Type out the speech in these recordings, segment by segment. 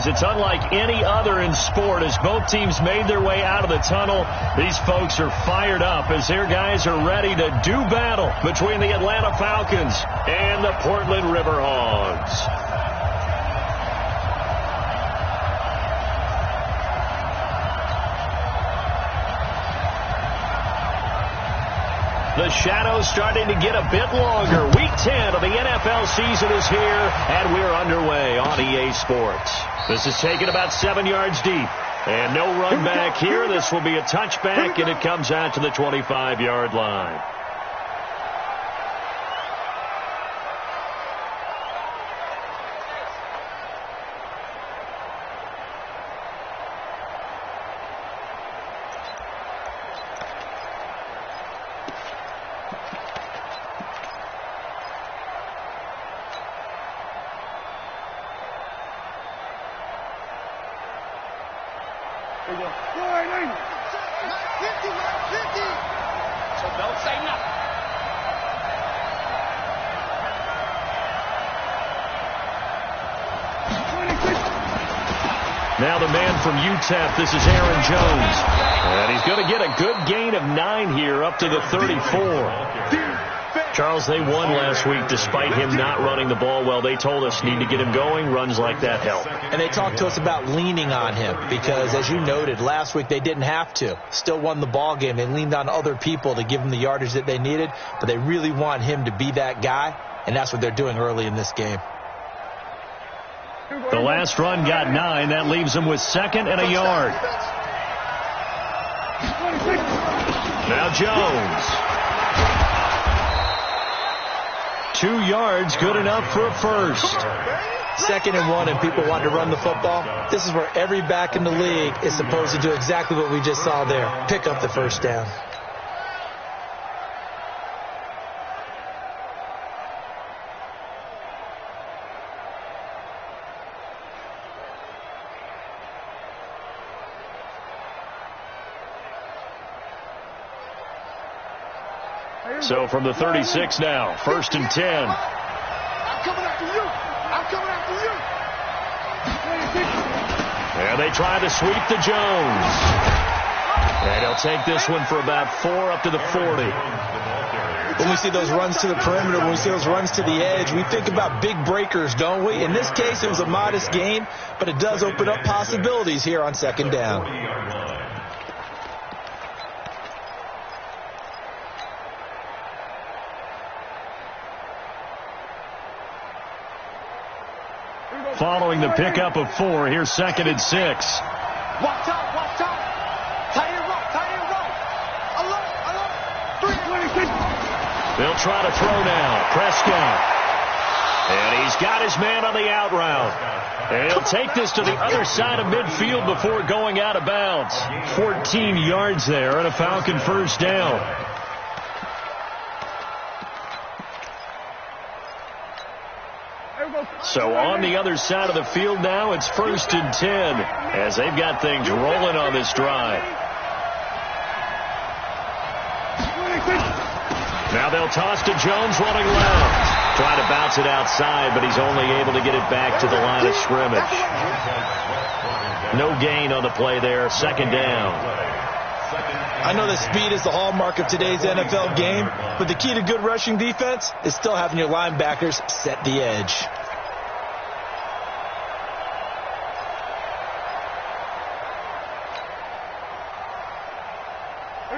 because it's unlike any other in sport. As both teams made their way out of the tunnel, these folks are fired up as their guys are ready to do battle between the Atlanta Falcons and the Portland Riverhogs. The shadow's starting to get a bit longer. Week 10 of the NFL season is here, and we're underway on EA Sports. This is taken about 7 yards deep. And no run back here. This will be a touchback, and it comes out to the 25-yard line. Now the man from UTEP, this is Aaron Jones. And he's going to get a good gain of 9 here up to the 34. Charles, they won last week despite him not running the ball well. They told us need to get him going. Runs like that help. And they talked to us about leaning on him because, as you noted, last week they didn't have to. Still won the ball game. They leaned on other people to give them the yardage that they needed, but they really want him to be that guy, and that's what they're doing early in this game. The last run got 9. That leaves them with 2nd and a yard. Now Jones. 2 yards, good enough for a first. 2nd and 1, and people want to run the football. This is where every back in the league is supposed to do exactly what we just saw there. Pick up the first down. So from the 36 now, 1st and 10. I'm coming after you. I'm coming after you. And they try to sweep to Jones. And he'll take this one for about 4 up to the 40. When we see those runs to the perimeter, when we see those runs to the edge, we think about big breakers, don't we? In this case, it was a modest gain, but it does open up possibilities here on 2nd down. Following the pickup of 4, here's 2nd and 6. Watch out, watch out. Tight end right. Alert. 3. They'll try to throw now. Prescott. And he's got his man on the out route. And he'll take this to the other side of midfield before going out of bounds. 14 yards there and a Falcon first down. So on the other side of the field now, it's 1st and 10 as they've got things rolling on this drive. Now they'll toss to Jones running left. Trying to bounce it outside, but he's only able to get it back to the line of scrimmage. No gain on the play there, 2nd down. I know that speed is the hallmark of today's NFL game, but the key to good rushing defense is still having your linebackers set the edge.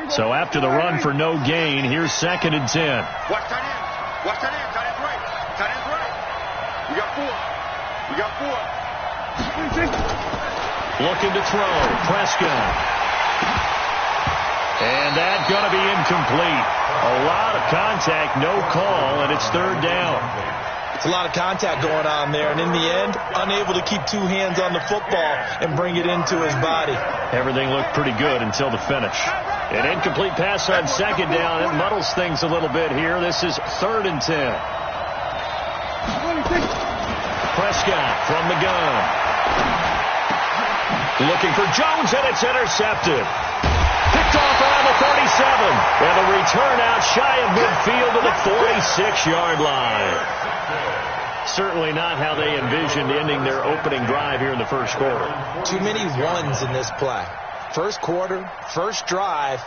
So after the run for no gain, here's 2nd and 10. Watch tight end. Watch tight end. Tight end right. Tight end right. We got 4. Looking to throw. Prescott. And that's going to be incomplete. A lot of contact, no call, and it's 3rd down. It's a lot of contact going on there, and in the end, unable to keep 2 hands on the football and bring it into his body. Everything looked pretty good until the finish. An incomplete pass on 2nd down. It muddles things a little bit here. This is 3rd and 10. Prescott from the gun. Looking for Jones, and it's intercepted. Picked off around the 37. And a return out shy of midfield to the 46-yard line. Certainly not how they envisioned ending their opening drive here in the first quarter. Too many ones in this play. First quarter, first drive,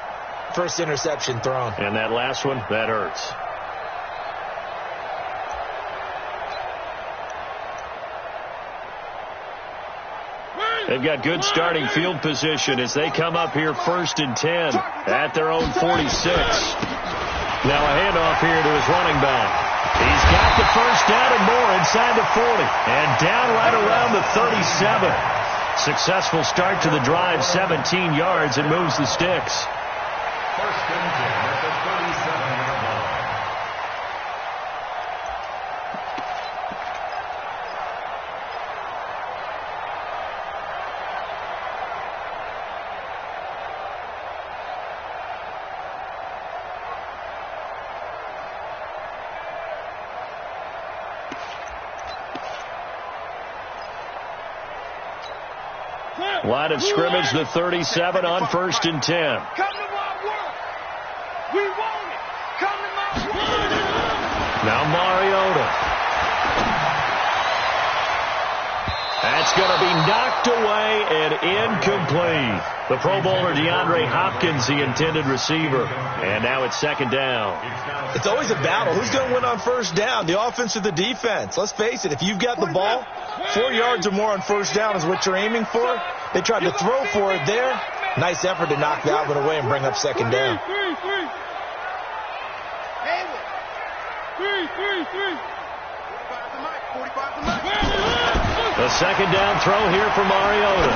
first interception thrown. And that last one, that hurts. They've got good starting field position as they come up here 1st and 10 at their own 46. Now a handoff here to his running back. He's got the first down and more inside the 40 and down right around the 37. Successful start to the drive, 17 yards, and moves the sticks. 1st and 10 at the 37-yard line. Line of scrimmage, the 37 on 1st and 10. Come to my work. We want it. Come to my work. Now Mariota. That's going to be knocked away and incomplete. The Pro Bowler DeAndre Hopkins, the intended receiver. And now it's 2nd down. It's always a battle. Who's going to win on 1st down, the offense or the defense? Let's face it, if you've got the ball, 4 yards or more on 1st down is what you're aiming for. They tried to throw for it there. Nice effort to knock that one away and bring up 2nd down. The 2nd down throw here for Mariota.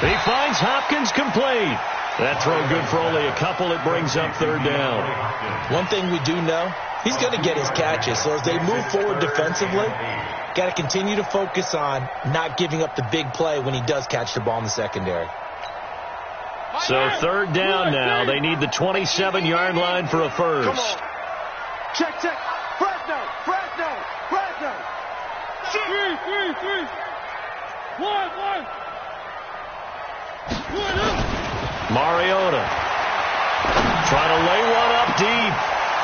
He finds Hopkins complete. That throw good for only a couple. It brings up 3rd down. One thing we do know, he's going to get his catches. So as they move forward defensively, got to continue to focus on not giving up the big play when he does catch the ball in the secondary. So 3rd down now. They need the 27-yard line for a first. Come on. Check. Fresno. 3. 1. Mariota trying to lay one up deep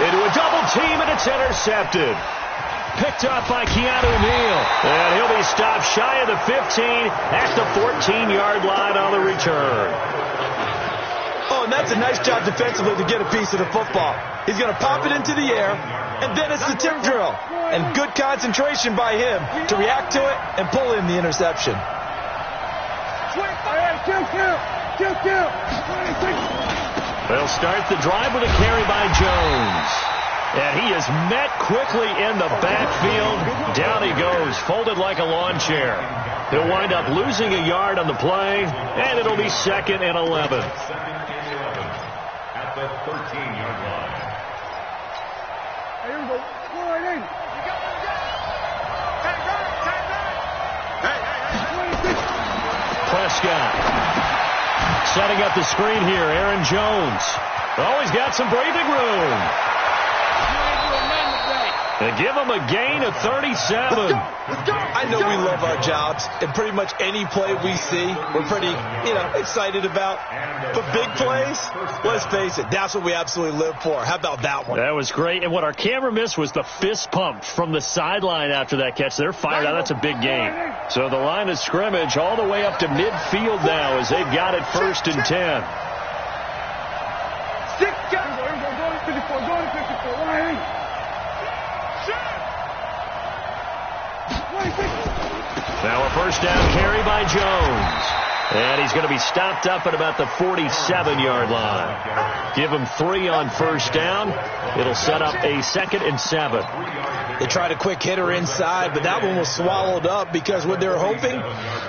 into a double team, and it's intercepted. Picked up by Keanu Neal. And he'll be stopped shy of the 15 at the 14-yard line on the return. Oh, and that's a nice job defensively to get a piece of the football. He's going to pop it into the air, and then it's the tip drill. And good concentration by him to react to it and pull in the interception. They'll start the drive with a carry by Jones. And he is met quickly in the backfield. Down he goes, folded like a lawn chair. He'll wind up losing a yard on the play, and it'll be 2nd and 11. At the 13-yard line. Prescott setting up the screen here. Aaron Jones. Oh, he's got some breathing room. They give him a gain of 37. I know we love our jobs, and pretty much any play we see, we're pretty, excited about. But big plays, let's face it, that's what we absolutely live for. How about that one? That was great. And what our camera missed was the fist pump from the sideline after that catch. They're fired out. That's a big gain. So the line of scrimmage all the way up to midfield now as they've got it 1st and 10. Now a 1st down carry by Jones. And he's going to be stopped up at about the 47-yard line. Give him 3 on 1st down. It'll set up a 2nd and 7. They tried a quick hitter inside, but that one was swallowed up because what they're hoping,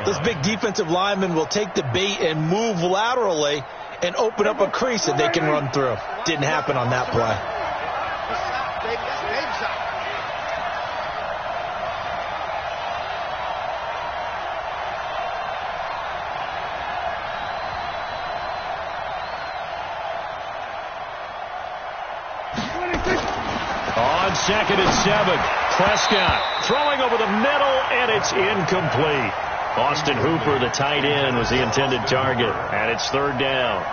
this big defensive lineman will take the bait and move laterally and open up a crease that they can run through. Didn't happen on that play. On 2nd and 7, Prescott throwing over the middle, and it's incomplete. Austin Hooper, the tight end, was the intended target, and it's 3rd down.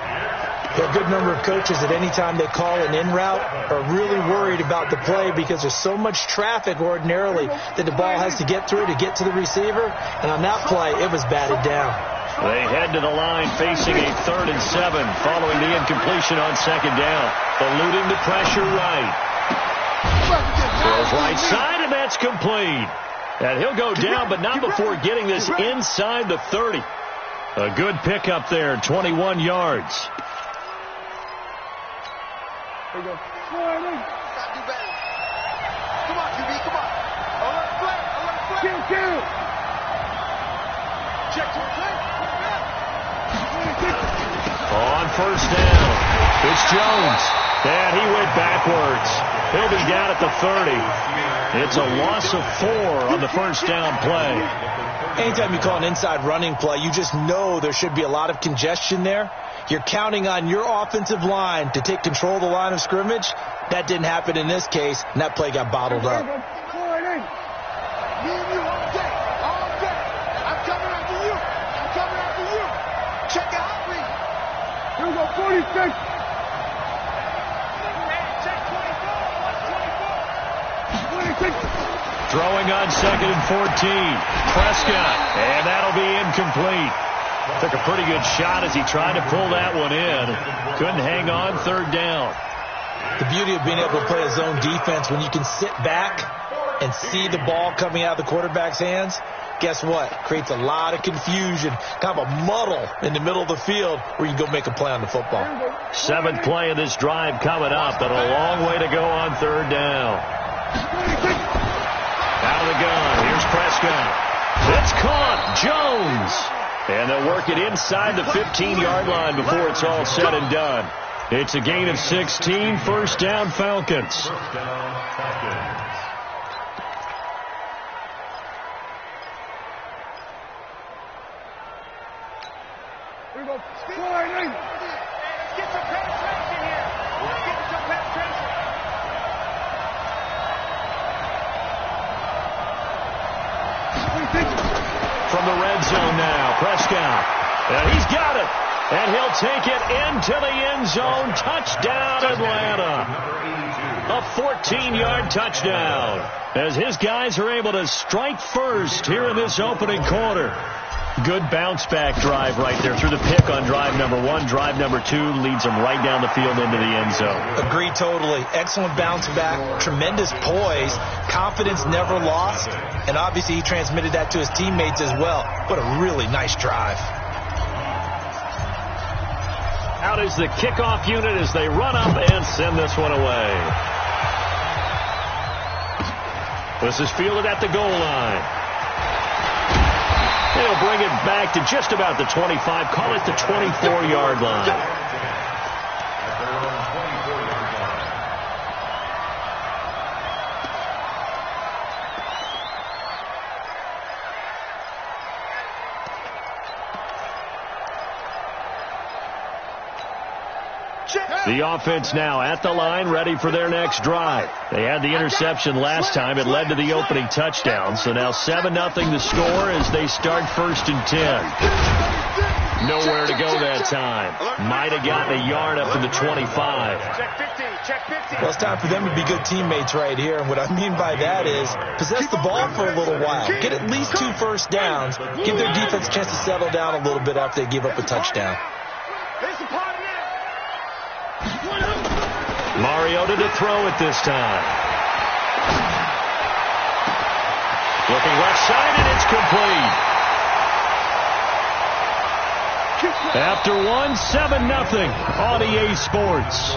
There are a good number of coaches that any time they call an in route are really worried about the play because there's so much traffic ordinarily that the ball has to get through to get to the receiver. And on that play, it was batted down. They head to the line facing a 3rd and 7 following the incompletion on 2nd down. Eluding the pressure right. Throws right side, and that's complete. And he'll go down, but not before getting this inside the 30. A good pickup there, 21 yards. There you go. Come on, QB, come on. Alert play. Check to play. On 1st down, it's Jones. And he went backwards. He'll be down at the 30. It's a loss of 4 on the 1st down play. Anytime you call an inside running play, you just know there should be a lot of congestion there. You're counting on your offensive line to take control of the line of scrimmage. That didn't happen in this case, and that play got bottled up. Check out me. Here we go, 46. Throwing on 2nd and 14. Prescott, and that'll be incomplete. Took a pretty good shot as he tried to pull that one in. Couldn't hang on 3rd down. The beauty of being able to play a zone defense when you can sit back and see the ball coming out of the quarterback's hands, guess what? Creates a lot of confusion, kind of a muddle in the middle of the field where you can go make a play on the football. 7th play of this drive coming up, and a long way to go on 3rd down. Out of the gun, here's Prescott. It's caught, Jones. And they'll work it inside the 15-yard line before it's all said and done. It's a gain of 16, 1st down Falcons. Here we go. Let's get some penetration here. Let's get some penetration. From the red zone now, Prescott. And he's got it. And he'll take it into the end zone. Touchdown, Atlanta. A 14-yard touchdown. As his guys are able to strike first here in this opening quarter. Good bounce-back drive right there through the pick on drive number 1. Drive number 2 leads them right down the field into the end zone. Agree totally. Excellent bounce-back, tremendous poise, confidence never lost, and obviously he transmitted that to his teammates as well. What a really nice drive. Out is the kickoff unit as they run up and send this one away. This is fielded at the goal line. They'll bring it back to just about the 25. Call it the 24-yard line. The offense now at the line, ready for their next drive. They had the interception last time. It led to the opening touchdown. So now 7-0 the score as they start 1st and 10. Nowhere to go that time. Might have gotten a yard up to the 25. Well, it's time for them to be good teammates right here. And what I mean by that is possess the ball for a little while. Get at least 2 first downs. Give their defense a chance to settle down a little bit after they give up a touchdown. Mariota to throw it this time. Looking left side, and it's complete. After 1, 7-0 on EA Sports.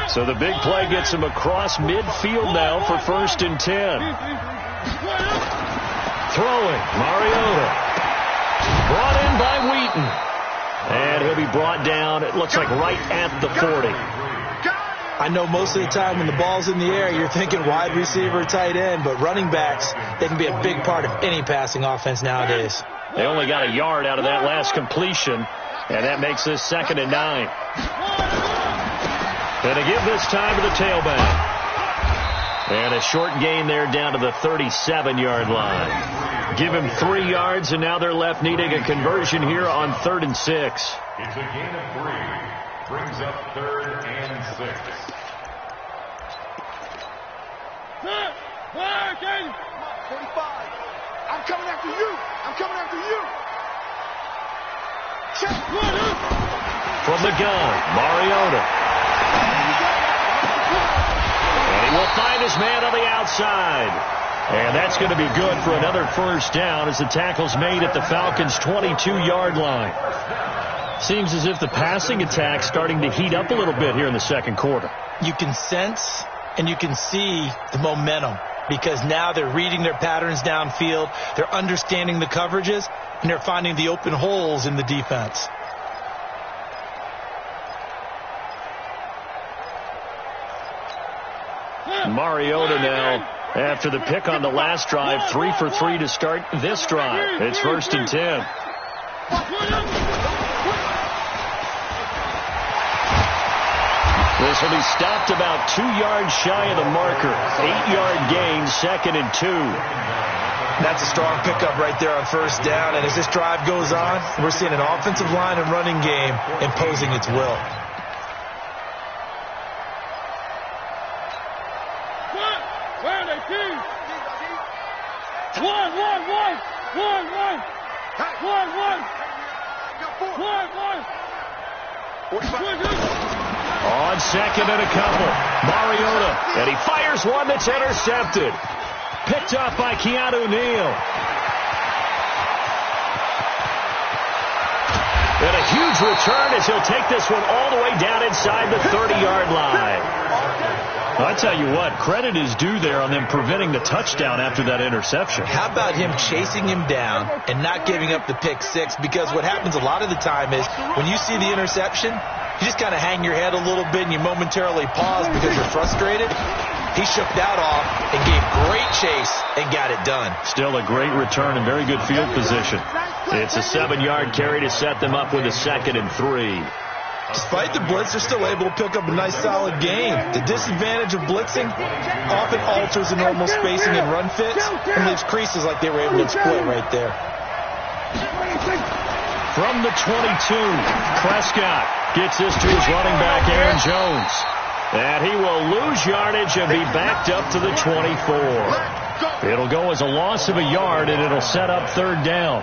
So the big play gets him across midfield now for 1st and 10. Throwing, Mariota. Brought in by Wheaton. And he'll be brought down, it looks like right at the 40. I know most of the time when the ball's in the air, you're thinking wide receiver, tight end, but running backs, they can be a big part of any passing offense nowadays. They only got a yard out of that last completion. And that makes this 2nd and 9. And to give this time to the tailback. And a short gain there down to the 37-yard line. Give him 3 yards, and now they're left needing a conversion here on 3rd and 6. It's a gain of 3. Brings up 3rd and 6. 45. I'm coming after you. I'm coming after you. Check. From the gun, Mariota. And he will find his man on the outside. And that's going to be good for another 1st down as the tackle's made at the Falcons' 22-yard line. Seems as if the passing attack's starting to heat up a little bit here in the 2nd quarter. You can sense and you can see the momentum because now they're reading their patterns downfield, they're understanding the coverages, and they're finding the open holes in the defense. Mariota now, after the pick on the last drive, 3 for 3 to start this drive. It's 1st and 10. This will be stopped about 2 yards shy of the marker. 8-yard gain, 2nd and 2. That's a strong pickup right there on 1st down. And as this drive goes on, we're seeing an offensive line and running game imposing its will. On 2nd and a couple, Mariota, and he fires one that's intercepted. Picked up by Keanu Neal. And a huge return as he'll take this one all the way down inside the 30-yard line. I tell you what, credit is due there on them preventing the touchdown after that interception. How about him chasing him down and not giving up the pick 6? Because what happens a lot of the time is when you see the interception, you just kind of hang your head a little bit and you momentarily pause because you're frustrated. He shook that off and gave great chase and got it done. Still a great return and very good field position. It's a 7-yard carry to set them up with a 2nd and 3. Despite the blitz, they're still able to pick up a nice solid gain. The disadvantage of blitzing often alters the normal spacing and run fits and leaves creases like they were able to exploit right there. From the 22, Prescott gets this to his running back, Aaron Jones. And he will lose yardage and be backed up to the 24. It'll go as a loss of a yard, and it'll set up 3rd down.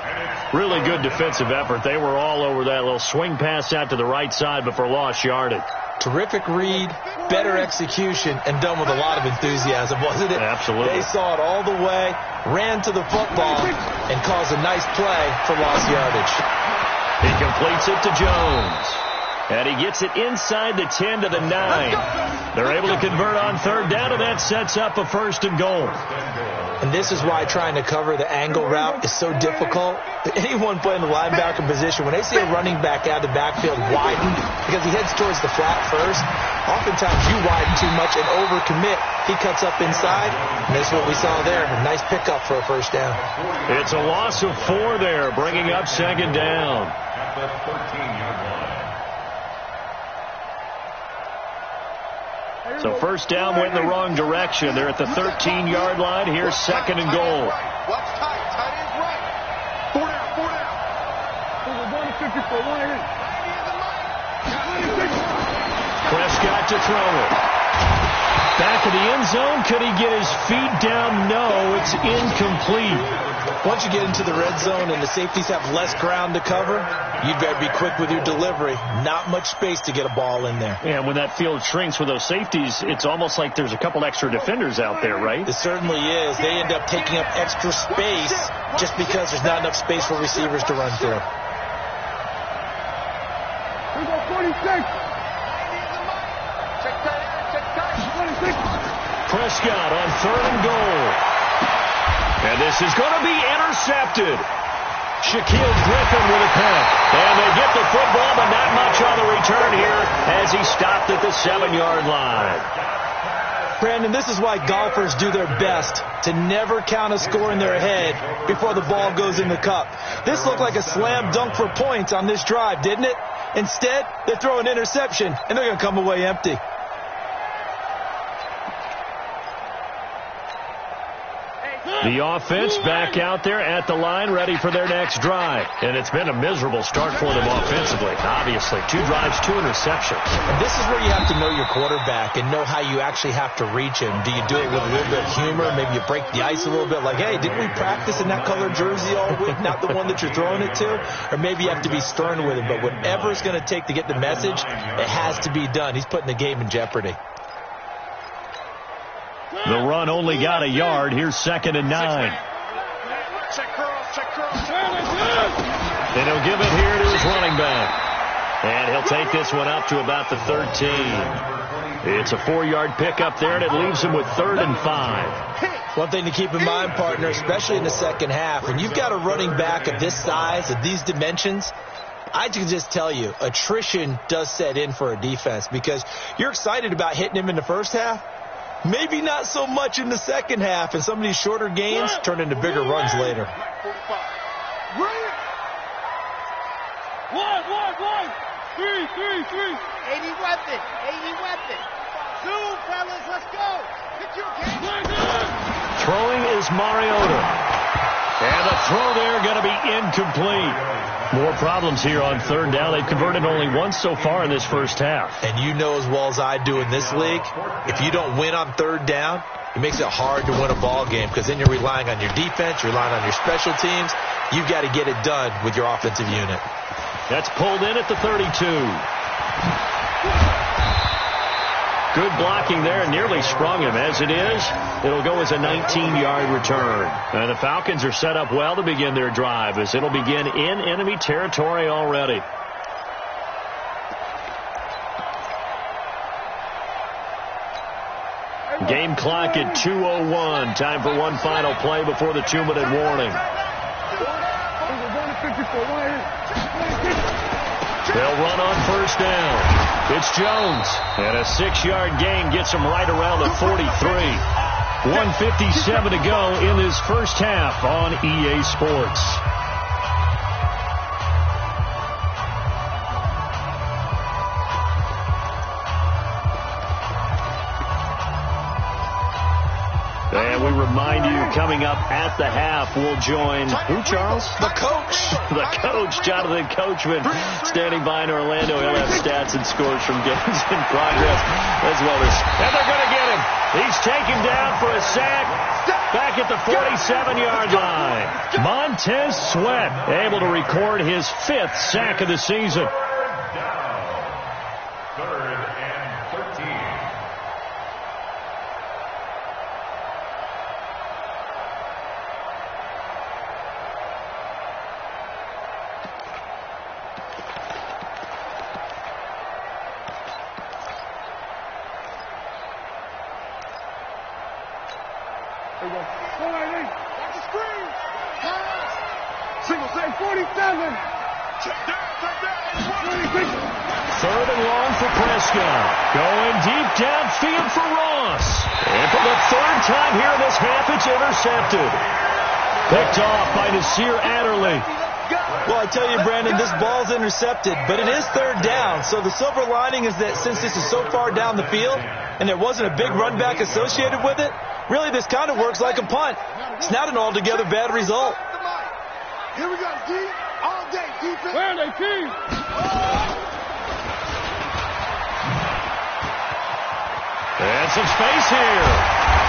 Really good defensive effort. They were all over that little swing pass out to the right side, but for lost yardage. Terrific read, better execution, and done with a lot of enthusiasm, wasn't it? Absolutely. They saw it all the way, ran to the football, and caused a nice play for lost yardage. He completes it to Jones. And he gets it inside the 10 to the 9. They're able to convert on 3rd down, and that sets up a 1st and goal. And this is why trying to cover the angle route is so difficult. Anyone playing the linebacker position, when they see a running back out of the backfield widen because he heads towards the flat first, oftentimes you widen too much and overcommit. He cuts up inside, and that's what we saw there. A nice pickup for a 1st down. It's a loss of 4 there, bringing up 2nd down. At the 13-yard line. So 1st down went in the wrong direction. They're at the 13-yard line. Here's 2nd and goal. Watch tight. Tight end's right. 4 down. 4 down. Prescott to throw it. Back of the end zone. Could he get his feet down? No, it's incomplete. Once you get into the red zone and the safeties have less ground to cover, you'd better be quick with your delivery. Not much space to get a ball in there. And when that field shrinks with those safeties, it's almost like there's a couple extra defenders out there, right? It certainly is. They end up taking up extra space just because there's not enough space for receivers to run through. We go 46. Prescott on 3rd and goal. And this is going to be intercepted. Shaquille Griffin with a pick. And they get the football, but not much on the return here as he stopped at the 7-yard line. Brandon, this is why golfers do their best to never count a score in their head before the ball goes in the cup. This looked like a slam dunk for points on this drive, didn't it? Instead, they throw an interception, and they're going to come away empty. The offense back out there at the line, ready for their next drive. And it's been a miserable start for them offensively, obviously. 2 drives, 2 interceptions. And this is where you have to know your quarterback and know how you actually have to reach him. Do you do it with a little bit of humor? Maybe you break the ice a little bit, like, hey, didn't we practice in that colored jersey all week, not the one that you're throwing it to? Or maybe you have to be stern with him. But whatever it's going to take to get the message, it has to be done. He's putting the game in jeopardy. The run only got a yard. Here's 2nd and 9. Check cross. And he'll give it here to his running back. And he'll take this one up to about the 13. It's a 4-yard pickup there, and it leaves him with 3rd and 5. One thing to keep in mind, partner, especially in the second half, when you've got a running back of this size, of these dimensions, I can just tell you, attrition does set in for a defense because you're excited about hitting him in the first half. Maybe not so much in the second half, and some of these shorter gains turn into bigger runs later. One. Three. 80 weapon. 2, fellas, let's go. Get your game. Throwing is Mariota. And the throw there going to be incomplete. More problems here on 3rd down. They've converted only once so far in this first half. And you know as well as I do in this league, if you don't win on 3rd down, it makes it hard to win a ball game because then you're relying on your defense, you're relying on your special teams. You've got to get it done with your offensive unit. That's pulled in at the 32. Good blocking there, nearly sprung him. As it is, it'll go as a 19-yard return. And the Falcons are set up well to begin their drive as it'll begin in enemy territory already. Game clock at 2:01. Time for one final play before the 2-minute warning. They'll run on 1st down. It's Jones. And a 6-yard gain gets him right around the 43. 1:57 to go in this first half on EA Sports. And we remind you, coming up at the half, we'll join who, Charles? The coach. The coach, Jonathan Coachman, standing by in Orlando. He'll have stats and scores from games in progress as well as. And they're going to get him. He's taken down for a sack back at the 47-yard line. Montez Sweat able to record his 5th sack of the season. Single say 47. 3rd and long for Prescott. Going deep downfield for Ross. And for the 3rd time here in this half, it's intercepted. Picked off by Nasir Adderley. Well, I tell you, Brandon, this ball's intercepted, but it is 3rd down. So the silver lining is that since this is so far down the field and there wasn't a big run back associated with it, really this kind of works like a punt. It's not an altogether bad result. Here we go, D. All day, defense. Where are they, team? And some space here.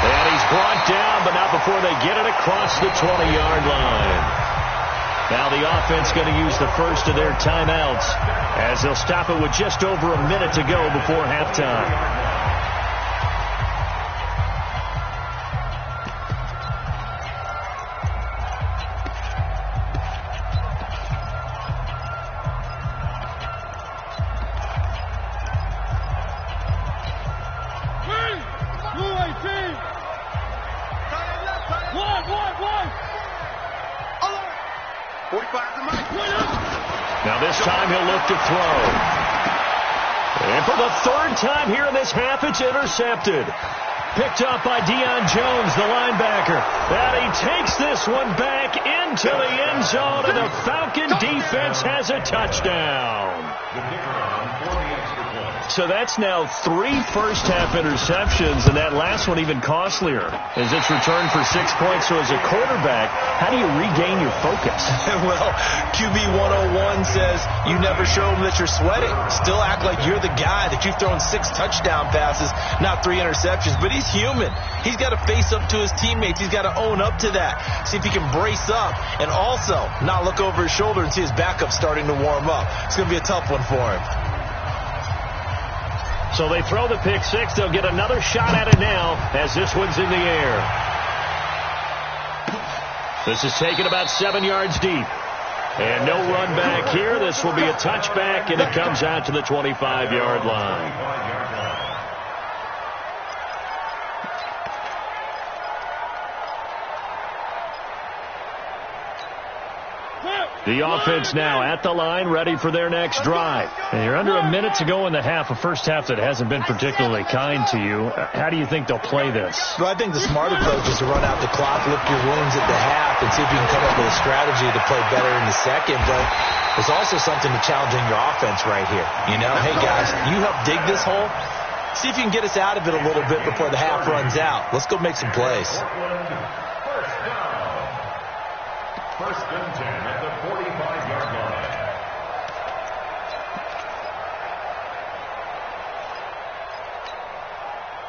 And he's brought down, but not before they get it across the 20-yard line. Now the offense going to use the first of their timeouts as they'll stop it with just over a minute to go before halftime. Now this time he'll look to throw. And for the 3rd time here in this half, it's intercepted. Picked up by Deion Jones, the linebacker. And he takes this one back into the end zone, and the Falcon defense has a touchdown. So that's now 3 first-half interceptions, and that last one even costlier as it's returned for 6 points. So as a quarterback, how do you regain your focus? Well, QB 101 says you never show them that you're sweating. Still act like you're the guy, that you've thrown 6 touchdown passes, not 3 interceptions. But he's human. He's got to face up to his teammates. He's got to own up to that. See if he can brace up and also not look over his shoulder and see his backup starting to warm up. It's going to be a tough one for him. So they throw the pick 6. They'll get another shot at it now as this one's in the air. This is taken about 7 yards deep. And no run back here. This will be a touchback, and it comes out to the 25-yard line. The offense now at the line, ready for their next drive. And you're under a minute to go in the half, a first half that hasn't been particularly kind to you. How do you think they'll play this? Well, I think the smart approach is to run out the clock, lick your wounds at the half, and see if you can come up with a strategy to play better in the second. But there's also something to challenging your offense right here. You know, hey, guys, you help dig this hole. See if you can get us out of it a little bit before the half runs out. Let's go make some plays. First and 10 at the 45-yard line.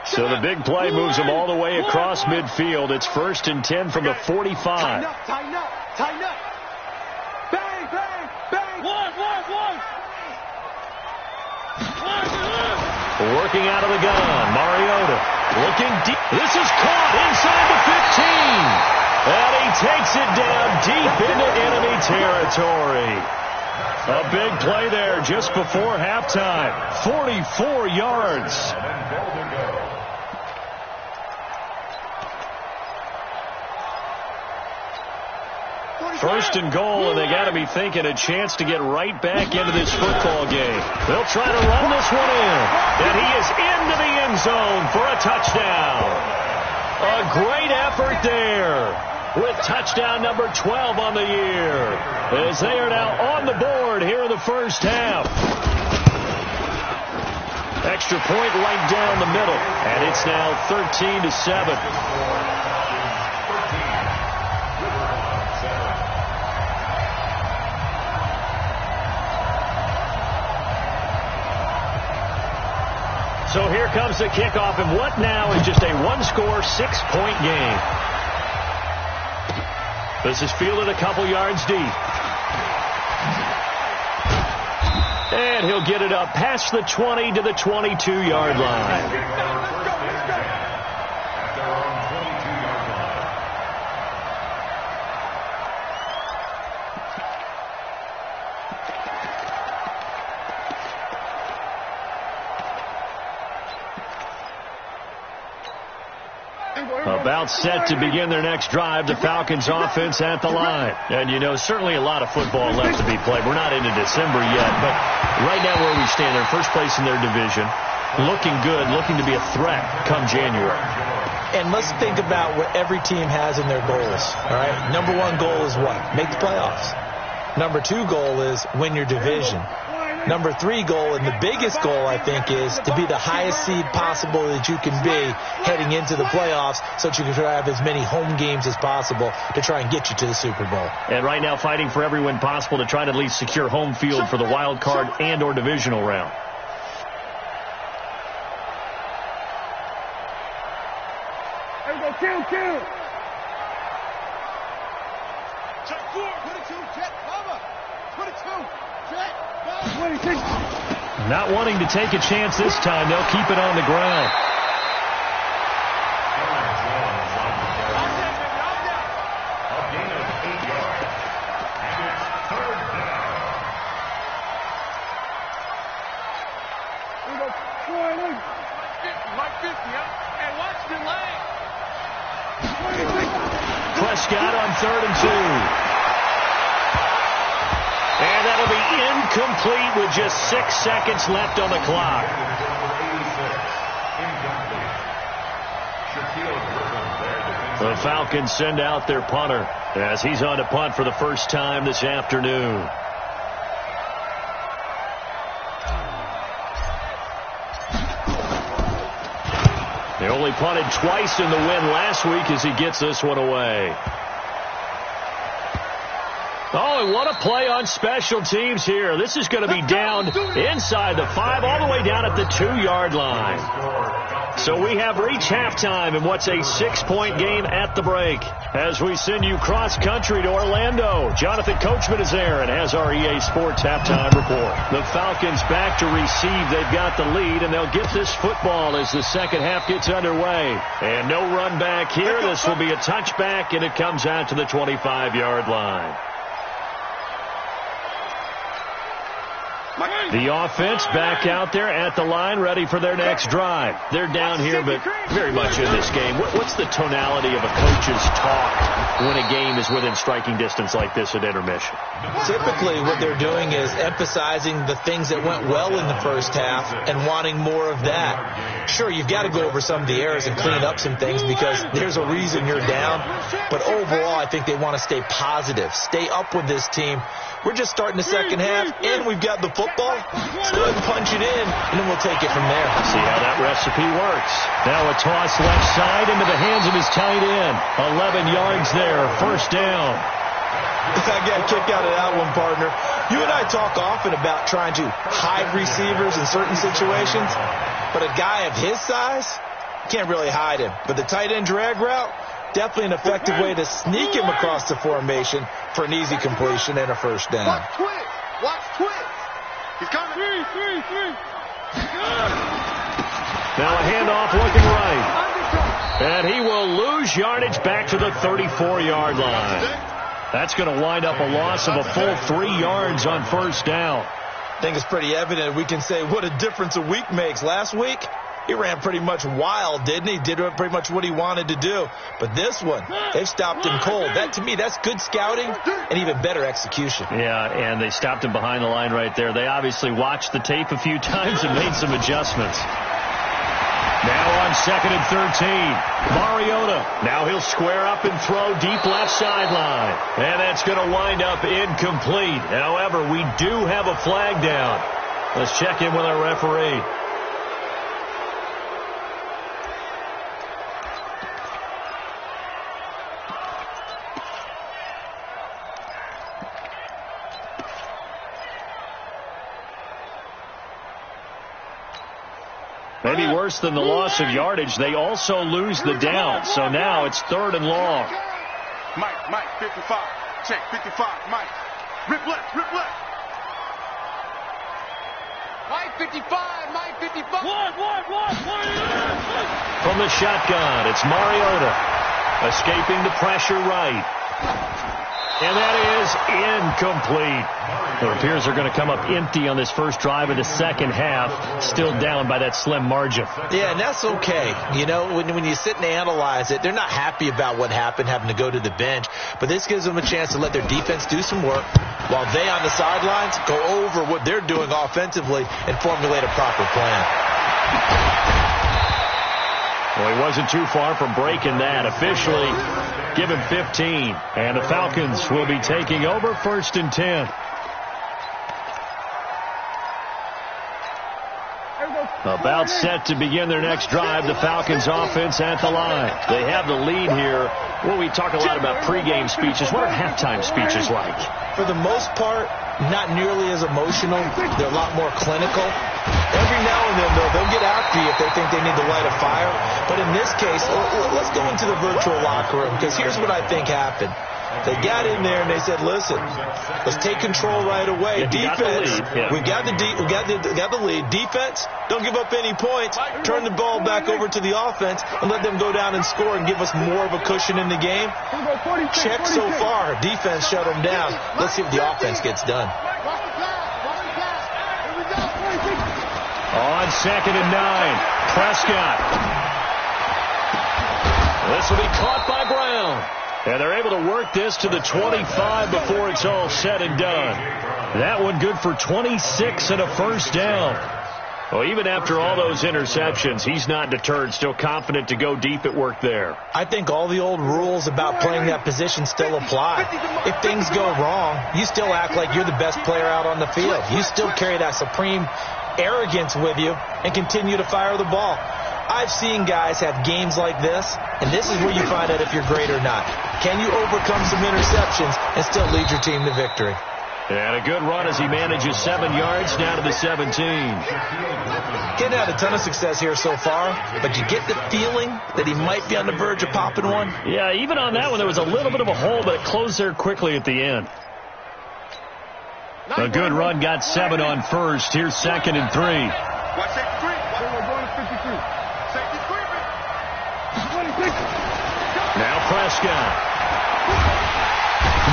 So the big play moves them all the way across midfield. It's 1st and 10 from the 45. Tighten up, tighten up, tighten up. Bang, bang, bang. One. Working out of the gun, Mariota looking deep. This is caught inside the 15. And he takes it down deep into enemy territory. A big play there just before halftime. 44 yards. First and goal, and they got to be thinking a chance to get right back into this football game. They'll try to run this one in. And he is into the end zone for a touchdown. A great effort there, with touchdown number 12 on the year, as they are now on the board here in the first half. Extra point right down the middle, and it's now 13-7. So here comes the kickoff, and what now is just a one-score, 6-point game. This is fielded a couple yards deep. And he'll get it up past the 20 to the 22-yard line. About set to begin their next drive, the Falcons offense at the line. And, you know, certainly a lot of football left to be played. We're not into December yet, but right now where we stand, they're first place in their division, looking good, looking to be a threat come January. And let's think about what every team has in their goals, all right? Number 1 goal is what? Make the playoffs. Number 2 goal is win your division. Number 3 goal, and the biggest goal, I think, is to be the highest seed possible that you can be heading into the playoffs so that you can have as many home games as possible to try and get you to the Super Bowl. And right now fighting for every win possible to try to at least secure home field for the wild card and or divisional round. There we go, kill. Check 4, 22, jet, cover. 22, jet. Not wanting to take a chance this time, they'll keep it on the ground. A gain of 8 yards. And it's 3rd down. Here we go. Like 50, huh? And watch the lane. Prescott on 3rd and 2. And that'll be incomplete with just 6 seconds left on the clock. The Falcons send out their punter as he's on to punt for the first time this afternoon. They only punted twice in the win last week as he gets this one away. Oh, and what a play on special teams here. This is going to be down inside the 5 all the way down at the 2-yard line. So we have reached halftime in what's a 6-point game at the break. As we send you cross-country to Orlando, Jonathan Coachman is there and has our EA Sports halftime report. The Falcons back to receive. They've got the lead, and they'll get this football as the second half gets underway. And no run back here. This will be a touchback, and it comes out to the 25-yard line. The offense back out there at the line, ready for their next drive. They're down here, but very much in this game. What's the tonality of a coach's talk when a game is within striking distance like this at intermission? Typically, what they're doing is emphasizing the things that went well in the first half and wanting more of that. Sure, you've got to go over some of the errors and clean up some things because there's a reason you're down. But overall, I think they want to stay positive, stay up with this team. We're just starting the second half, and we've got the football. Let's go ahead and punch it in, and then we'll take it from there. See how that recipe works. Now a toss left side into the hands of his tight end. 11 yards there, first down. I got a kick out of that one, partner. You and I talk often about trying to hide receivers in certain situations, but a guy of his size, can't really hide him. But the tight end drag route, definitely an effective way to sneak him across the formation for an easy completion and a first down. Watch twist. Watch twist. He's coming. Three. Now a handoff looking right. And he will lose yardage back to the 34-yard line. That's going to wind up a loss of a full 3 yards on first down. I think it's pretty evident. We can say what a difference a week makes. Last week, he ran pretty much wild, didn't he? Did pretty much what he wanted to do. But this one, they've stopped him cold. That, to me, that's good scouting and even better execution. Yeah, and they stopped him behind the line right there. They obviously watched the tape a few times and made some adjustments. Now on 2nd and 13, Mariota. Now he'll square up and throw deep left sideline. And that's going to wind up incomplete. However, we do have a flag down. Let's check in with our referee. Maybe worse than the loss of yardage, they also lose the down. So now it's 3rd and long. Mike, 55. Check, 55. Mike. Rip left. Mike, 55. One. From the shotgun, it's Mariota. Escaping the pressure right. And that is incomplete. It appears they're going to come up empty on this first drive of the second half, still down by that slim margin. Yeah, and that's okay. You know, when you sit and analyze it, they're not happy about what happened, having to go to the bench. But this gives them a chance to let their defense do some work while they on the sidelines go over what they're doing offensively and formulate a proper plan. Well, he wasn't too far from breaking that. Officially, give him 15. And the Falcons will be taking over 1st and 10. About set to begin their next drive, the Falcons offense at the line. They have the lead here. Well, we talk a lot about pregame speeches. What are halftime speeches like? For the most part, not nearly as emotional. They're a lot more clinical. Every now and then, though, they'll get after you if they think they need to light a fire. But in this case, let's go into the virtual locker room, because here's what I think happened. They got in there and they said, listen, let's take control right away. Defense, we got the lead. Defense, don't give up any points. Turn the ball back over to the offense and let them go down and score and give us more of a cushion in the game. Check so far. Defense shut them down. Let's see if the offense gets done. On 2nd and 9, Prescott. This will be caught by Brown. And they're able to work this to the 25 before it's all said and done. That one good for 26 and a first down. Well, even after all those interceptions, he's not deterred, still confident to go deep at work there. I think all the old rules about playing that position still apply. If things go wrong, you still act like you're the best player out on the field. You still carry that supreme arrogance with you and continue to fire the ball. I've seen guys have games like this, and this is where you find out if you're great or not. Can you overcome some interceptions and still lead your team to victory? And a good run as he manages 7 yards down to the 17. Getting had a ton of success here so far, but you get the feeling that he might be on the verge of popping one. Yeah, even on that one, there was a little bit of a hole, but it closed there quickly at the end. A good run got 7 on first. Here's 2nd and 3. Watch safety 3. We're going to 53. Safety 3. Now Prescott.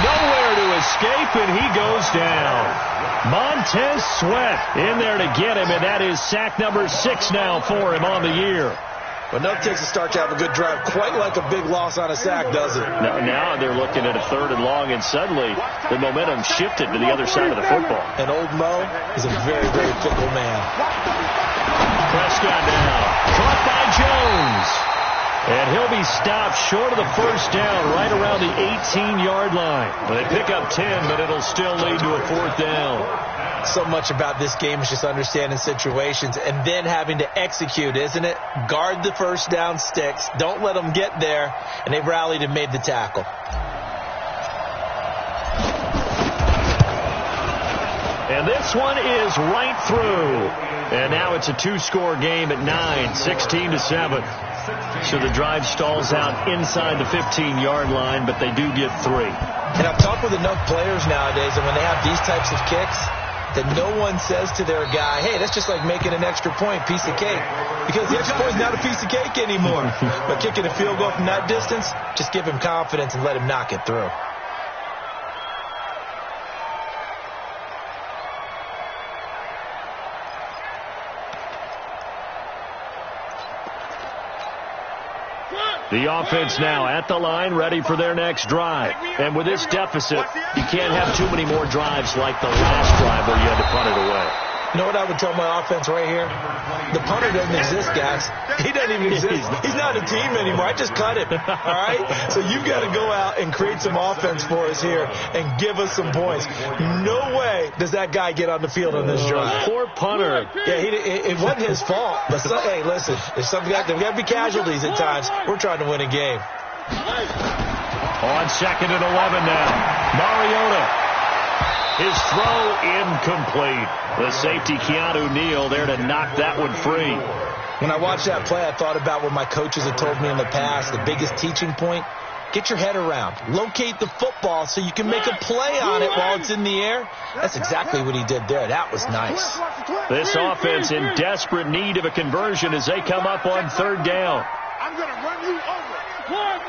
Nowhere to escape, and he goes down. Montez Sweat in there to get him, and that is sack number 6 now for him on the year. But enough takes a start to have a good drive, quite like a big loss on a sack, does it? Now they're looking at a 3rd and long, and suddenly the momentum shifted to the other side of the football. And old Mo is a very, very fickle man. Prescott now, caught by Jones. And he'll be stopped short of the first down right around the 18-yard line. They pick up 10, but it'll still lead to a 4th down. So much about this game is just understanding situations and then having to execute, isn't it? Guard the first down sticks. Don't let them get there. And they rallied and made the tackle. And this one is right through. And now it's a 2-score game at 9, 16-7. So the drive stalls out inside the 15-yard line, but they do get 3. And I've talked with enough players nowadays, and when they have these types of kicks, that no one says to their guy, hey, that's just like making an extra point, piece of cake. Because the extra point is not a piece of cake anymore. But kicking a field goal from that distance, just give him confidence and let him knock it through. The offense now at the line, ready for their next drive. And with this deficit, you can't have too many more drives like the last drive where you had to punt it away. You know what I would tell my offense right here? The punter doesn't exist, guys. He doesn't even exist. He's not a team anymore. I just cut him. All right? So you've got to go out and create some offense for us here and give us some points. No way does that guy get on the field on this drive. Poor punter. Yeah, it wasn't his fault. But hey, listen, there's got to be casualties at times. We're trying to win a game. On 2nd and 11 now. Mariota. His throw incomplete. The safety, Keanu Neal, there to knock that one free. When I watched that play, I thought about what my coaches had told me in the past. The biggest teaching point, get your head around. Locate the football so you can make a play on it while it's in the air. That's exactly what he did there. That was nice. This offense in desperate need of a conversion as they come up on 3rd down. I'm going to run you over. 1,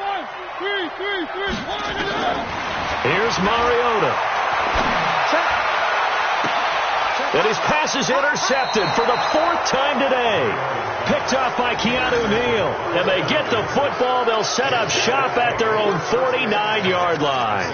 3, 3, 3. Here's Mariota. And his pass is intercepted for the 4th time today. Picked off by Keanu Neal. And they get the football. They'll set up shop at their own 49-yard line.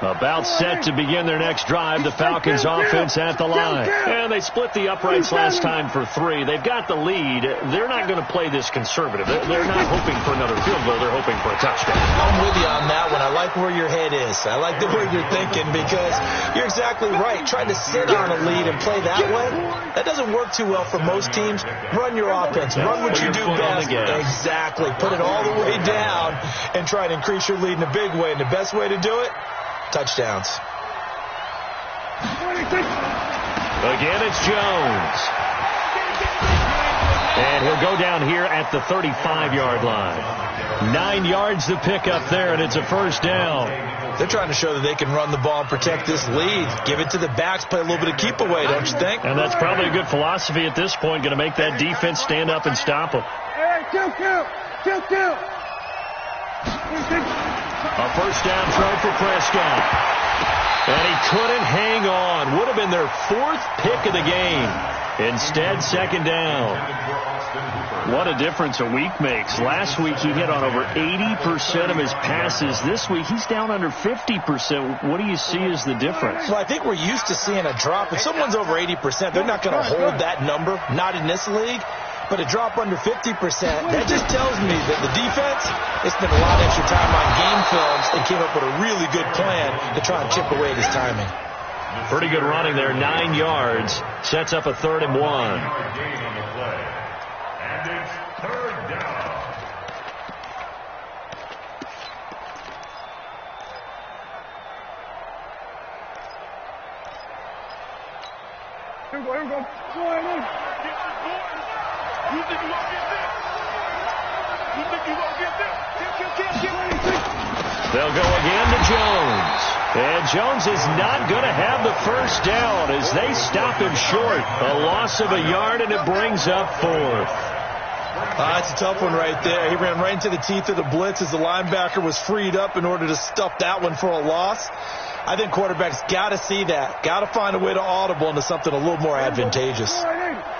About set to begin their next drive. The Falcons offense at the line. And they split the uprights last time for 3. They've got the lead. They're not going to play this conservative. They're not hoping for another field goal. They're hoping for a touchdown. I'm with you on that one. I like where your head is. I like the way you're thinking because you're exactly right. Trying to sit on a lead and play that way, that doesn't work too well for most teams. Run your offense. Run what you do best. Exactly. Put it all the way down and try to increase your lead in a big way. And the best way to do it, touchdowns. Again, it's Jones. And he'll go down here at the 35-yard line. 9 yards to pick up there, and it's a 1st down. They're trying to show that they can run the ball and protect this lead. Give it to the backs, play a little bit of keep away, don't you think? And that's probably a good philosophy at this point, going to make that defense stand up and stop them. Hey, kill. A 1st down throw for Prescott. And he couldn't hang on. Would have been their 4th pick of the game. Instead, second down. What a difference a week makes. Last week he hit on over 80% of his passes. This week he's down under 50%. What do you see as the difference? Well, I think we're used to seeing a drop. If someone's over 80%, they're not going to hold that number, not in this league. But a drop under 50%, that just tells me that the defense, they spent a lot of extra time on game films and came up with a really good plan to try and chip away at his timing. Pretty good running there, 9 yards. Sets up a 3rd and 1. And it's 3rd down. Here we go. Go ahead. You think you won't get this? You think you won't get this? They'll go again to Jones. And Jones is not going to have the first down as they stop him short. A loss of a yard, and it brings up 4th. That's a tough one right there. He ran right into the teeth of the blitz as the linebacker was freed up in order to stuff that one for a loss. I think quarterbacks got to see that. Got to find a way to audible into something a little more advantageous.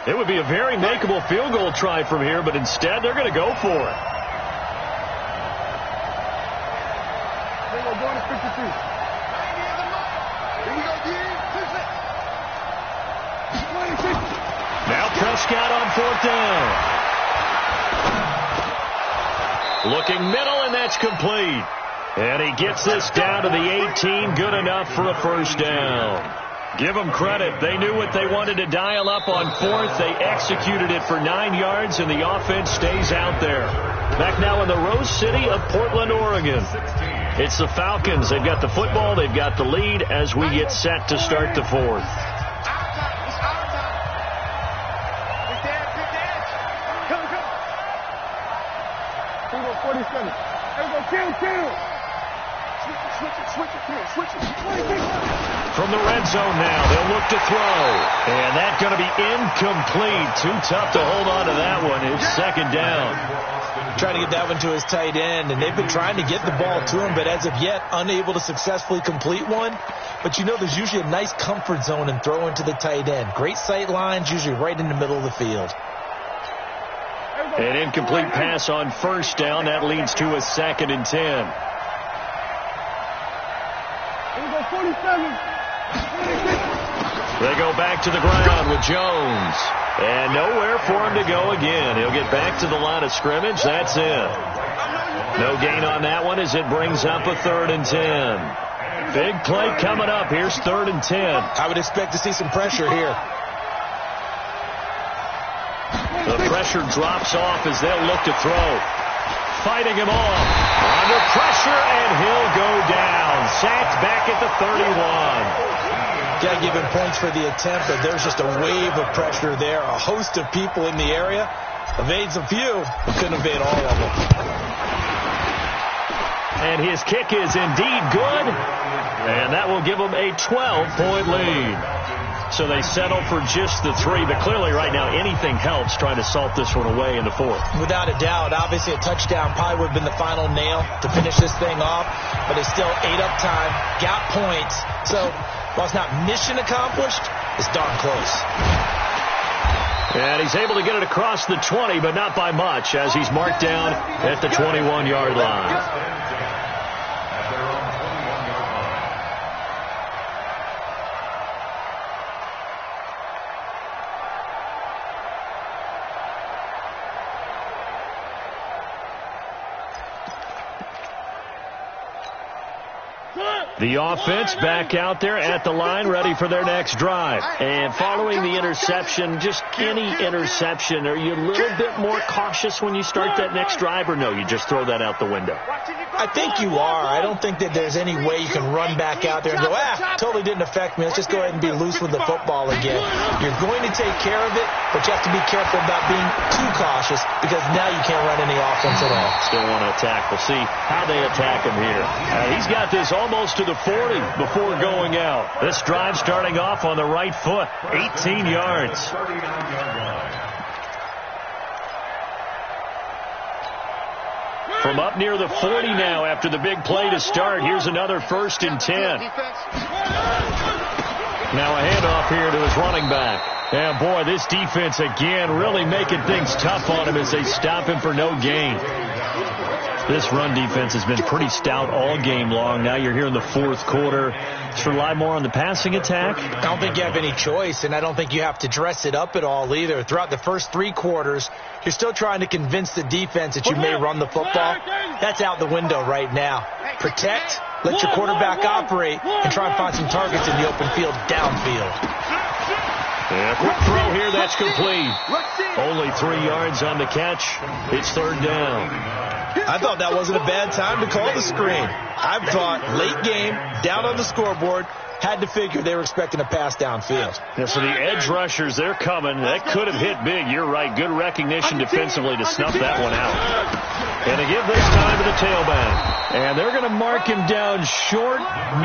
It would be a very makeable field goal try from here, but instead they're going to go for it. Go to 53. Now Prescott on 4th down. Looking middle, and that's complete. And he gets this down to the 18. Good enough for a first down. Give them credit. They knew what they wanted to dial up on 4th. They executed it for 9 yards, and the offense stays out there. Back now in the Rose City of Portland, Oregon. It's the Falcons. They've got the football. They've got the lead as we get set to start the 4th. Here we go, 47. Here we go, kill. Switch it. From the red zone now, they'll look to throw. And that's going to be incomplete. Too tough to hold on to that one. It's second down. Trying to get that one to his tight end, and they've been trying to get the ball to him, but as of yet, unable to successfully complete one. But you know there's usually a nice comfort zone in throwing to the tight end. Great sight lines, usually right in the middle of the field. An incomplete pass on first down. That leads to a 2nd and 10. Here we go, 47. They go back to the ground with Jones. And nowhere for him to go again. He'll get back to the line of scrimmage. That's it. No gain on that one as it brings up a 3rd and 10. Big play coming up. Here's 3rd and 10. I would expect to see some pressure here. The pressure drops off as they'll look to throw. Fighting him off. Under pressure, and he'll go down. Sacked back at the 31. Got to give him points for the attempt, but there's just a wave of pressure there. A host of people in the area. Evades a few, but couldn't evade all of them. And his kick is indeed good. And that will give them a 12-point lead. So they settle for just the 3, but clearly right now anything helps trying to salt this one away in the 4th. Without a doubt, obviously a touchdown probably would have been the final nail to finish this thing off, but they still ate up time, got points. So while it's not mission accomplished, it's darn close. And he's able to get it across the 20, but not by much as he's marked down at the 21-yard line. The offense back out there at the line, ready for their next drive. And following the interception, just any interception, are you a little bit more cautious when you start that next drive, or no, you just throw that out the window? I think you are. I don't think that there's any way you can run back out there and go, totally didn't affect me. Let's just go ahead and be loose with the football again. You're going to take care of it, but you have to be careful about being too cautious because now you can't run any offense at all. Still want to attack. We'll see how they attack him here. He's got this almost to the 40 before going out. This drive starting off on the right foot, 18 yards. From up near the 40 now after the big play to start. Here's another 1st and 10. Now a handoff here to his running back. And, boy, this defense, again, really making things tough on him as they stop him for no gain. This run defense has been pretty stout all game long. Now you're here in the 4th quarter. Just rely more on the passing attack. I don't think you have any choice, and I don't think you have to dress it up at all either. Throughout the first 3 quarters, you're still trying to convince the defense that you may run the football. That's out the window right now. Protect, let your quarterback operate, and try and find some targets in the open field downfield. Yeah, quick throw here, that's complete. Only 3 yards on the catch. It's 3rd down. I thought that wasn't a bad time to call the screen. I thought late game, down on the scoreboard, had to figure they were expecting a pass downfield. Yeah, so the edge rushers, they're coming. That could have hit big. You're right. Good recognition defensively to snuff that one out. And to give this time to the tailback. And they're going to mark him down short,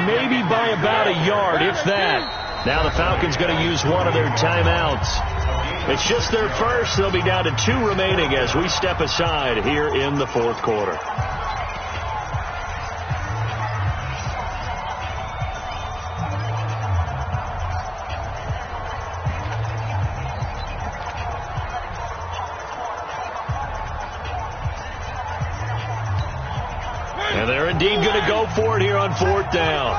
maybe by about a yard, if that. Now the Falcons going to use one of their timeouts. It's just their first. They'll be down to 2 remaining as we step aside here in the 4th quarter. And they're indeed going to go for it here on 4th down.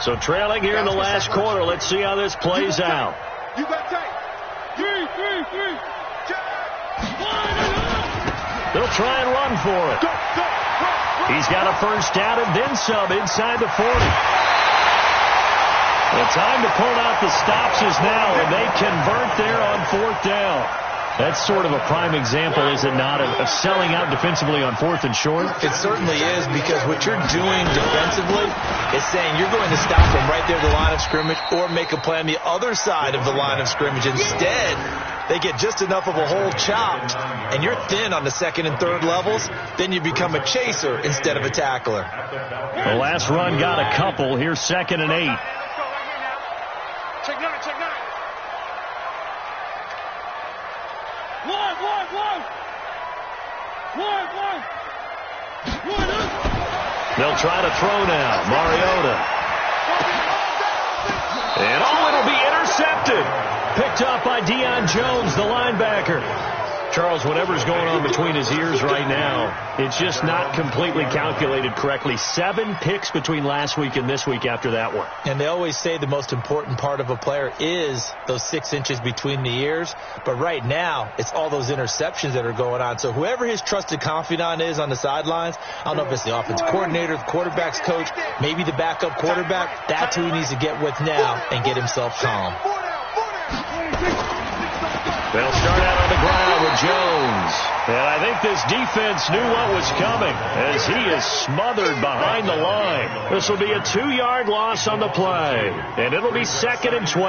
So trailing here in the last quarter. Let's see how this plays out. You got tape. 3. They'll try and run for it. He's got a 1st down and then some inside the 40. The time to pull out the stops is now, and they convert there on 4th down. That's sort of a prime example, is it not, of selling out defensively on 4th and short? It certainly is, because what you're doing defensively is saying you're going to stop them right there at the line of scrimmage or make a play on the other side of the line of scrimmage. Instead, they get just enough of a hole chopped, and you're thin on the 2nd and 3rd levels. Then you become a chaser instead of a tackler. The last run got a couple. Here's 2nd and 8. Check 9. They'll try to throw now. Mariota. And it'll be intercepted. Picked up by Deion Jones, the linebacker. Charles, whatever's going on between his ears right now, it's just not completely calculated correctly. 7 picks between last week and this week after that one. And they always say the most important part of a player is those 6 inches between the ears. But right now, it's all those interceptions that are going on. So whoever his trusted confidant is on the sidelines, I don't know if it's the offensive coordinator, the quarterback's coach, maybe the backup quarterback, that's who he needs to get with now and get himself calm. They'll start out on the ground with Jones. And I think this defense knew what was coming as he is smothered behind the line. This will be a 2-yard loss on the play. And it'll be 2nd and 12.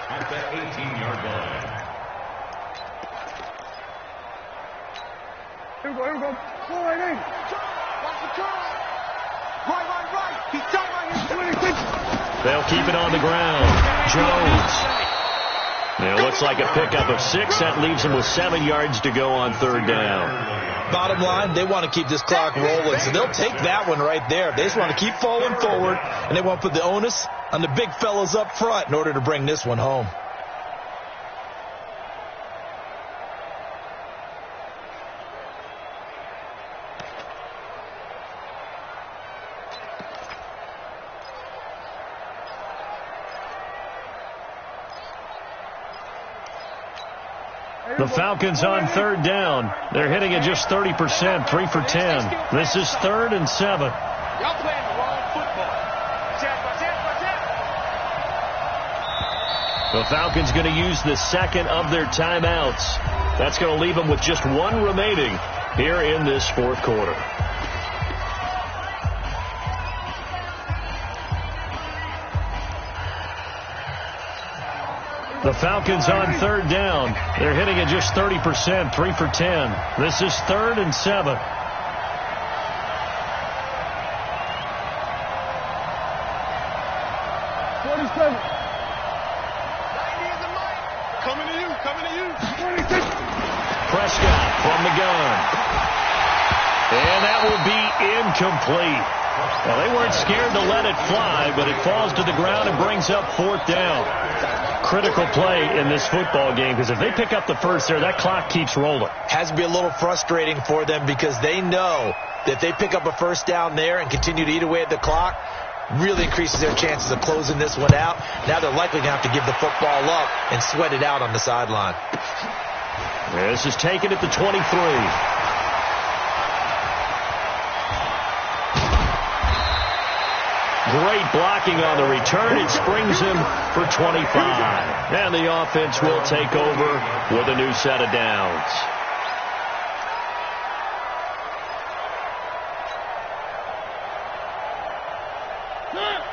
At the 18-yard line. Here we go. Go right in. Watch the curl. Right. He's tight right here. They'll keep it on the ground. Jones. It looks like a pickup of 6. That leaves him with 7 yards to go on 3rd down. Bottom line, they want to keep this clock rolling, so they'll take that one right there. They just want to keep falling forward, and they want to put the onus on the big fellas up front in order to bring this one home. The Falcons on 3rd down. They're hitting at just 30%, 3 for 10. This is 3rd and 7. Y'all playing the wrong football. The Falcons going to use the 2nd of their timeouts. That's going to leave them with just 1 remaining here in this 4th quarter. The Falcons on 3rd down. They're hitting at just 30%, 3 for 10. This is 3rd and 7. Coming to you. Prescott from the gun. And that will be incomplete. Well, they weren't scared to let it fly, but it falls to the ground and brings up 4th down. Critical play in this football game, because if they pick up the first there, that clock keeps rolling. Has to be a little frustrating for them because they know that if they pick up a first down there and continue to eat away at the clock, really increases their chances of closing this one out. Now they're likely going to have to give the football up and sweat it out on the sideline. This is taken at the 23. Great blocking on the return. It springs him for 25. And the offense will take over with a new set of downs.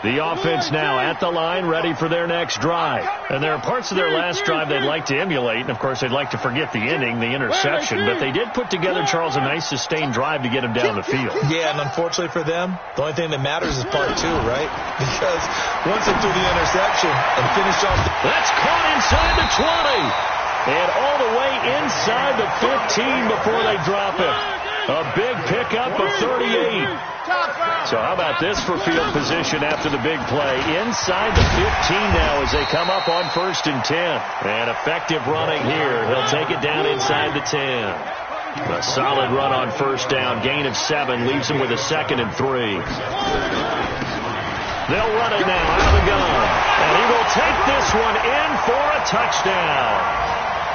The offense now at the line, ready for their next drive. And there are parts of their last drive they'd like to emulate. And, of course, they'd like to forget the inning, the interception. But they did put together, Charles, a nice sustained drive to get him down the field. Yeah, and unfortunately for them, the only thing that matters is part 2, right? Because once they threw the interception and finished off That's caught inside the 20. And all the way inside the 15 before they drop it. A big pickup of 38. So how about this for field position after the big play? Inside the 15 now as they come up on 1st and 10. And effective running here. He'll take it down inside the 10. A solid run on 1st down. Gain of 7 leaves him with a 2nd and 3. They'll run it now out of the gun. And he will take this one in for a touchdown.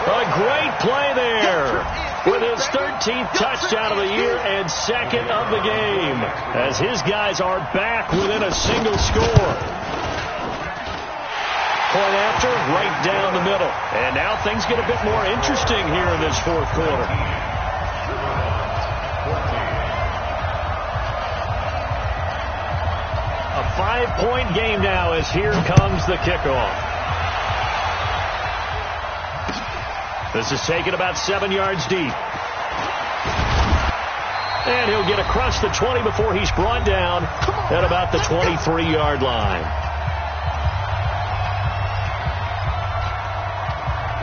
A great play there with his 13th touchdown of the year and 2nd of the game as his guys are back within a single score. Point after, right down the middle. And now things get a bit more interesting here in this 4th quarter. A 5-point game now as here comes the kickoff. This is taken about 7 yards deep. And he'll get across the 20 before he's brought down at about the 23-yard line.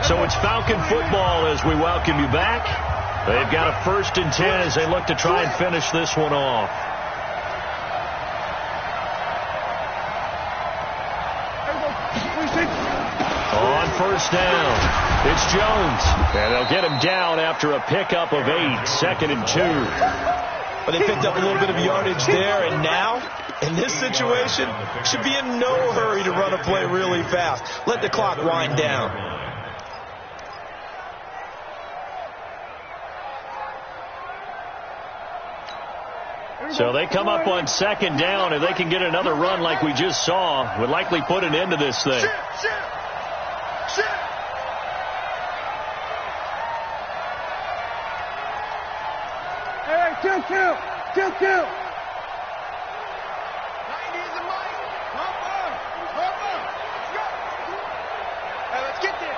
So it's Falcon football as we welcome you back. They've got a 1st and 10 as they look to try and finish this one off. On 1st down. It's Jones, and they'll get him down after a pickup of 8, 2nd and 2. But they picked up a little bit of yardage there, and now, in this situation, should be in no hurry to run a play really fast. Let the clock wind down. So they come up on 2nd down, and they can get another run like we just saw. Would likely put an end to this thing. Kill. 90 is the mic. Let's get there.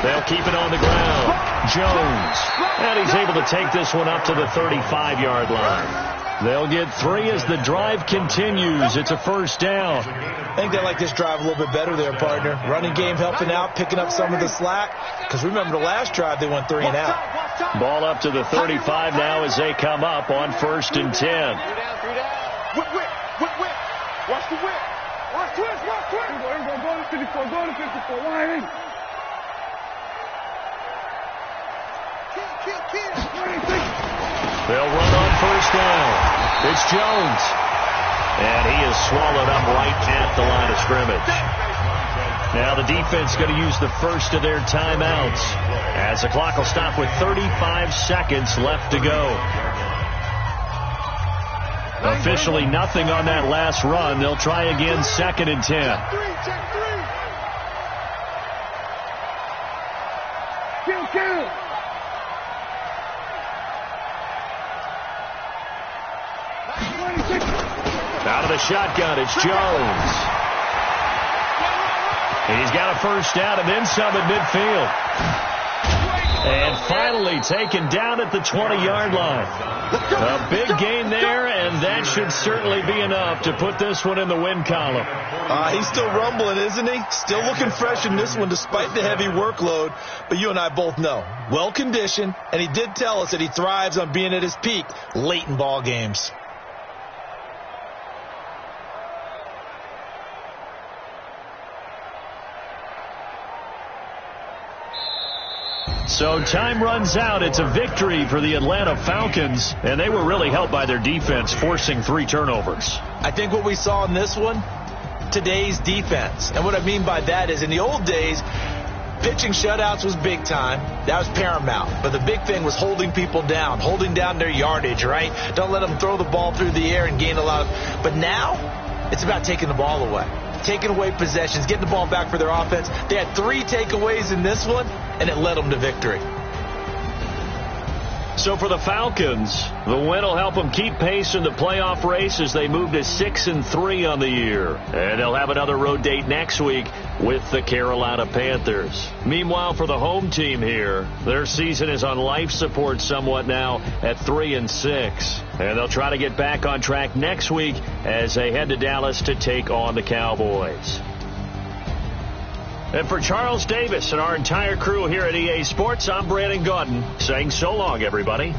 They'll keep it on the ground. Jones. And he's able to take this one up to the 35-yard line. They'll get 3 as the drive continues. It's a 1st down. I think they like this drive a little bit better there, partner. Running game helping out, picking up some of the slack. Because remember, the last drive they went 3 and out. Ball up to the 35 now as they come up on 1st and 10. 3 down. Whip. Watch the whip. Watch twist. Go to 54. Wide in. They'll run on 1st down. It's Jones. And he is swallowed up right at the line of scrimmage. Now the defense going to use the first of their timeouts as the clock will stop with 35 seconds left to go. Officially nothing on that last run. They'll try again 2nd and 10. Kill. Out of the shotgun, it's Jones. He's got a 1st down and then some at midfield. And finally taken down at the 20-yard line. A big gain there, and that should certainly be enough to put this one in the win column. He's still rumbling, isn't he? Still looking fresh in this one despite the heavy workload. But you and I both know, well-conditioned, and he did tell us that he thrives on being at his peak late in ball games. So time runs out. It's a victory for the Atlanta Falcons, and they were really helped by their defense, forcing 3 turnovers. I think what we saw in this one, today's defense. And what I mean by that is in the old days, pitching shutouts was big time. That was paramount. But the big thing was holding people down, holding down their yardage, right? Don't let them throw the ball through the air and gain a lot of... But now, it's about taking the ball away. Taking away possessions, getting the ball back for their offense. They had 3 takeaways in this one, and it led them to victory. So for the Falcons, the win will help them keep pace in the playoff race as they move to 6-3 on the year. And they'll have another road date next week with the Carolina Panthers. Meanwhile, for the home team here, their season is on life support somewhat now at 3-6. And they'll try to get back on track next week as they head to Dallas to take on the Cowboys. And for Charles Davis and our entire crew here at EA Sports, I'm Brandon Gaudin saying so long, everybody.